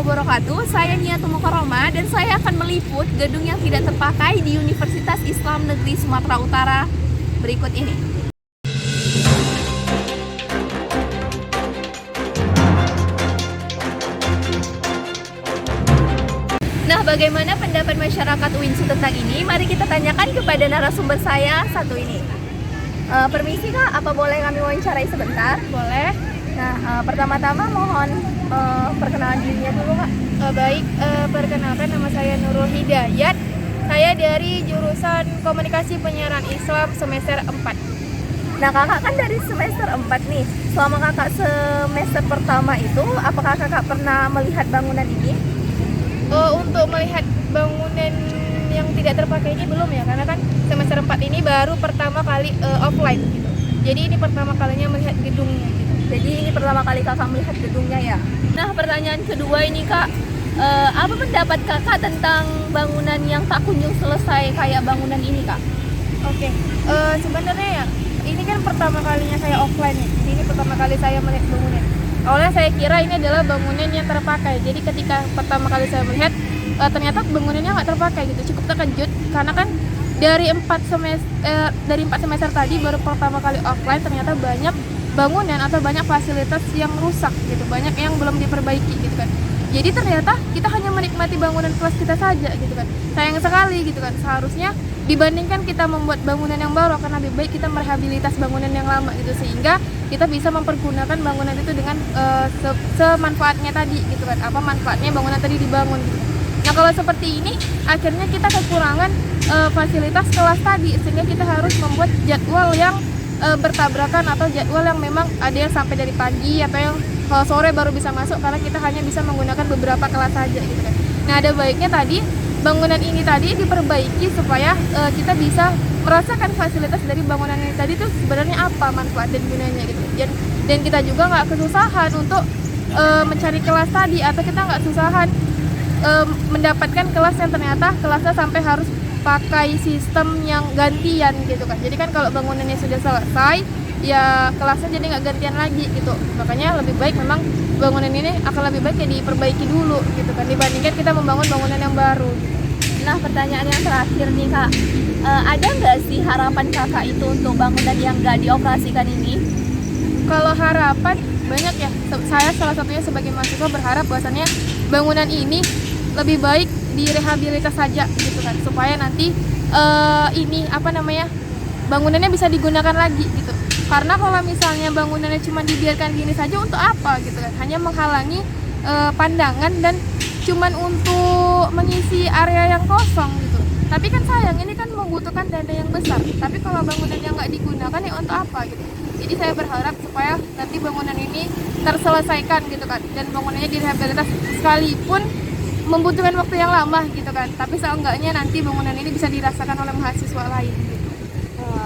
wabarakatuh. Saya Niatul Mukarramah dan saya akan meliput gedung yang tidak terpakai di Universitas Islam Negeri Sumatera Utara berikut ini. Nah, bagaimana pendapat masyarakat UINSU tentang ini? Mari kita tanyakan kepada narasumber saya satu ini. Permisi Kak, apa boleh kami wawancarai sebentar? Boleh. Nah, pertama-tama mohon perkenalan dirinya dulu Kak. Baik, perkenalkan nama saya Nurul Hidayat. Saya dari jurusan Komunikasi Penyiaran Islam semester 4. Nah, Kakak kan dari semester 4 nih. Selama Kakak semester pertama itu, apakah Kakak pernah melihat bangunan ini? Untuk melihat bangunan yang tidak terpakai ini belum ya, karena kan semester 4 ini baru pertama kali offline gitu. Jadi ini pertama kalinya melihat gedungnya gitu. Jadi ini pertama kali Kakak melihat gedungnya ya. Nah, pertanyaan kedua ini Kak, apa pendapat Kakak tentang bangunan yang tak kunjung selesai kayak bangunan ini Kak? Oke, sebenarnya ya ini kan pertama kalinya saya offline ya. Jadi ini pertama kali saya melihat bangunan. Awalnya saya kira ini adalah bangunan yang terpakai. Jadi ketika pertama kali saya melihat ternyata bangunannya nggak terpakai gitu. Cukup terkejut karena kan dari 4 semester tadi baru pertama kali offline, ternyata banyak bangunan atau banyak fasilitas yang rusak gitu, banyak yang belum diperbaiki gitu kan. Jadi ternyata kita hanya menikmati bangunan kelas kita saja gitu kan. Sayang sekali gitu kan. Seharusnya dibandingkan kita membuat bangunan yang baru, akan lebih baik kita merehabilitas bangunan yang lama gitu, sehingga kita bisa mempergunakan bangunan itu dengan semanfaatnya tadi gitu kan. Apa manfaatnya bangunan tadi dibangun gitu. Nah, kalau seperti ini akhirnya kita kekurangan fasilitas kelas tadi, sehingga kita harus membuat jadwal yang bertabrakan atau jadwal yang memang ada yang sampai dari pagi atau yang sore baru bisa masuk, karena kita hanya bisa menggunakan beberapa kelas saja gitu kan. Nah, ada baiknya tadi bangunan ini tadi diperbaiki supaya kita bisa merasakan fasilitas dari bangunan ini tadi itu sebenarnya apa manfaat dan gunanya gitu. Dan kita juga nggak kesusahan untuk mencari kelas tadi, atau kita nggak kesusahan mendapatkan kelas yang ternyata kelasnya sampai harus pakai sistem yang gantian gitu kan. Jadi kan kalau bangunannya sudah selesai ya kelasnya jadi nggak gantian lagi gitu. Makanya lebih baik memang bangunan ini akan lebih baik ya diperbaiki dulu gitu kan, dibandingkan kita membangun bangunan yang baru gitu. Nah, pertanyaan yang terakhir nih Kak, ada nggak sih harapan Kakak itu untuk bangunan yang nggak dioperasikan ini? Kalau harapan banyak ya. Saya salah satunya sebagai mahasiswa berharap bahwasannya bangunan ini lebih baik direhabilitas saja gitu kan, supaya nanti bangunannya bisa digunakan lagi gitu. Karena kalau misalnya bangunannya cuma dibiarkan gini saja, untuk apa gitu kan, hanya menghalangi pandangan dan cuman untuk mengisi area yang kosong gitu. Tapi kan sayang, ini kan membutuhkan dana yang besar, tapi kalau bangunannya nggak digunakan ya untuk apa gitu. Jadi saya berharap supaya nanti bangunan ini terselesaikan gitu kan, dan bangunannya direhabilitas, sekalipun membutuhkan waktu yang lama gitu kan, tapi seenggaknya nanti bangunan ini bisa dirasakan oleh mahasiswa lain gitu.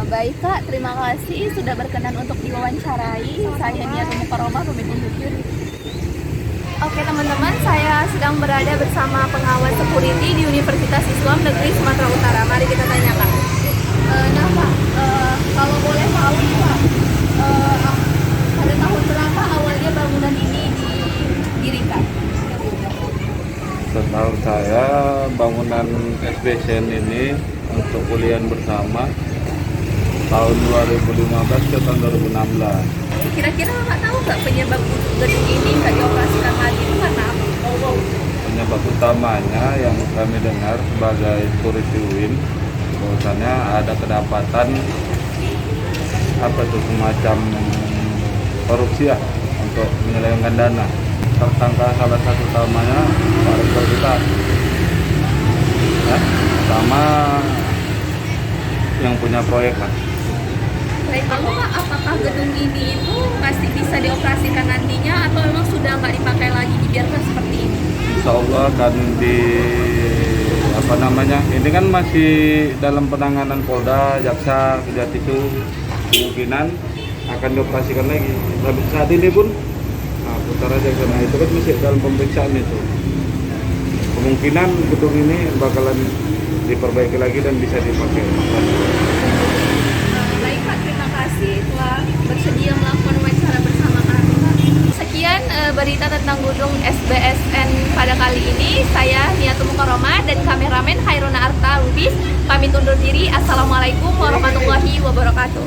Baik Kak, terima kasih sudah berkenan untuk diwawancarai. Saya Niatul Mukarramah, pamit undur diri. Oke teman-teman, saya sedang berada bersama pengawas security di Universitas Islam Negeri Sumatera Utara. Mari kita tanyakan. Nah Pak, kalau boleh tahu nih Pak, pada tahun berapa awalnya bangunan ini didirikan? Setahu saya bangunan SBSN ini untuk kuliah bersama tahun 2015 ke tahun 2016. Kira-kira nggak tahu nggak penyebab gedung ini nggak dioperasikan lagi itu karena apa? Penyebab utamanya yang kami dengar sebagai turis UIN, bahwasannya ada kedapatan semacam korupsi ya untuk menyelewengkan dana. Tersangka salah satu utamanya Pak Rektor kita, ya, sama yang punya proyek lah. Baik, lalu Pak, apakah gedung ini itu masih bisa dioperasikan nantinya atau memang sudah nggak dipakai lagi, dibiarkan seperti ini? Insya Allah akan ini kan masih dalam penanganan Polda, Jaksa, Kejati, kemungkinan akan dioperasikan lagi. Tapi saat ini pun putar aja karena itu kan masih dalam pemeriksaan itu. Kemungkinan gedung ini bakalan diperbaiki lagi dan bisa dipakai. Baik Pak, terima kasih telah bersedia melakukan wawancara bersama kami Pak. Sekian berita tentang gedung SBSN pada Mukarramah dan kameramen Hairuna Arta Lubis. Pamit undur diri. Assalamualaikum warahmatullahi wabarakatuh.